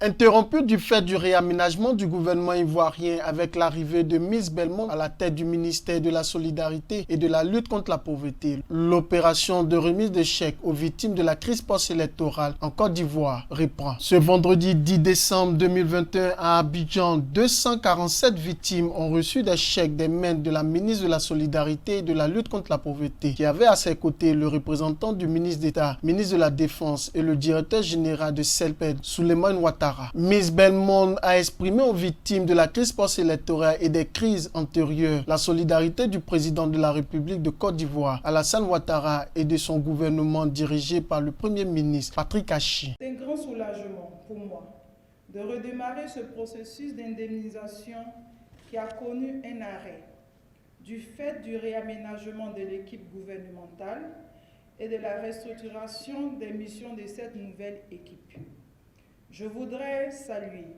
Interrompu du fait du réaménagement du gouvernement ivoirien avec l'arrivée de Miss Belmond à la tête du ministère de la Solidarité et de la lutte contre la pauvreté, l'opération de remise de chèques aux victimes de la crise post-électorale en Côte d'Ivoire reprend. Ce vendredi 10 décembre 2021 à Abidjan, 247 victimes ont reçu des chèques des mains de la ministre de la Solidarité et de la lutte contre la pauvreté, qui avait à ses côtés le représentant du ministre d'État, ministre de la Défense et le directeur général de CELPED, Souleymane Ouattara. Miss Belmond a exprimé aux victimes de la crise post-électorale et des crises antérieures la solidarité du président de la République de Côte d'Ivoire, Alassane Ouattara, et de son gouvernement dirigé par le Premier ministre Patrick Achi. C'est un grand soulagement pour moi de redémarrer ce processus d'indemnisation qui a connu un arrêt du fait du réaménagement de l'équipe gouvernementale et de la restructuration des missions de cette nouvelle équipe. Je voudrais saluer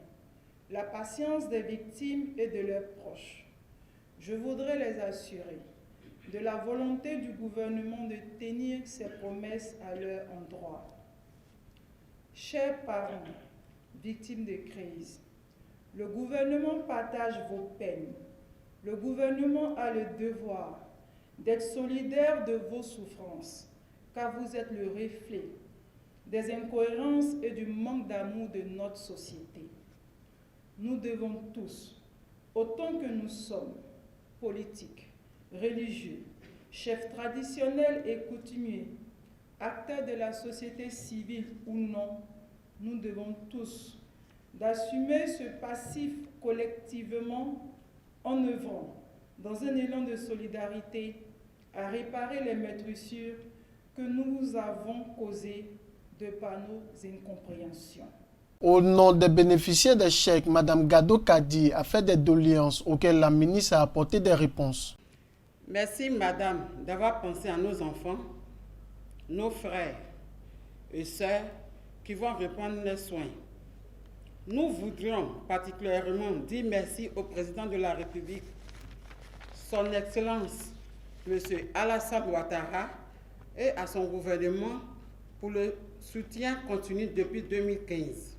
la patience des victimes et de leurs proches. Je voudrais les assurer de la volonté du gouvernement de tenir ses promesses à leur endroit. Chers parents, victimes de crise, le gouvernement partage vos peines. Le gouvernement a le devoir d'être solidaire de vos souffrances, car vous êtes le reflet des incohérences et du manque d'amour de notre société. Nous devons tous, autant que nous sommes, politiques, religieux, chefs traditionnels et coutumiers, acteurs de la société civile ou non, nous devons tous d'assumer ce passif collectivement en œuvrant, dans un élan de solidarité, à réparer les meurtrissures que nous avons causées de par nos incompréhensions. Au nom des bénéficiaires des chèques, Mme Gado Kadi a fait des doléances auxquelles la ministre a apporté des réponses. Merci, Madame, d'avoir pensé à nos enfants, nos frères et sœurs qui vont reprendre les soins. Nous voudrions particulièrement dire merci au président de la République, son Excellence, M. Alassane Ouattara, et à son gouvernement pour le soutien continu depuis 2015.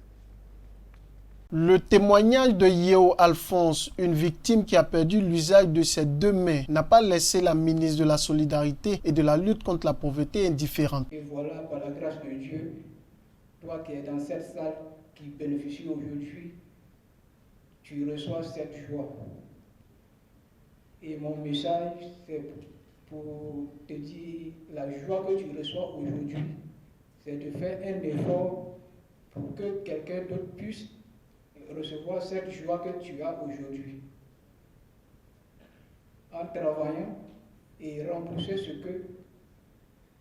Le témoignage de Yeo Alphonse, une victime qui a perdu l'usage de ses deux mains, n'a pas laissé la ministre de la Solidarité et de la lutte contre la pauvreté indifférente. Et voilà, par la grâce de Dieu, toi qui es dans cette salle, qui bénéficie aujourd'hui, tu reçois cette joie. Et mon message, c'est pour te dire la joie que tu reçois aujourd'hui, c'est de faire un effort pour que quelqu'un d'autre puisse recevoir cette joie que tu as aujourd'hui. En travaillant et rembourser ce que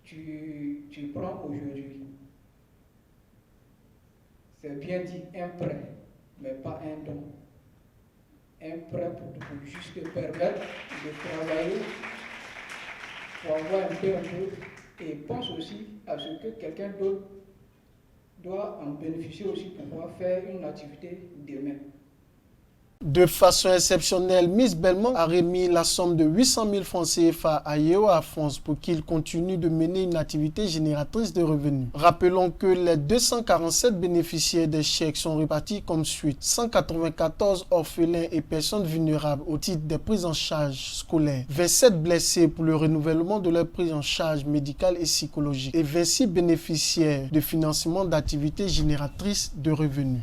tu prends aujourd'hui. C'est bien dit un prêt, mais pas un don. Un prêt pour juste te permettre de travailler, pour avoir un peu, et pense aussi à ce que quelqu'un d'autre doit en bénéficier aussi pour pouvoir faire une activité demain. De façon exceptionnelle, Miss Belmond a remis la somme de 800 000 francs CFA à Yeo Alphonse pour qu'il continue de mener une activité génératrice de revenus. Rappelons que les 247 bénéficiaires des chèques sont répartis comme suit: 194 orphelins et personnes vulnérables au titre des prises en charge scolaires, 27 blessés pour le renouvellement de leur prise en charge médicale et psychologique et 26 bénéficiaires de financement d'activités génératrices de revenus.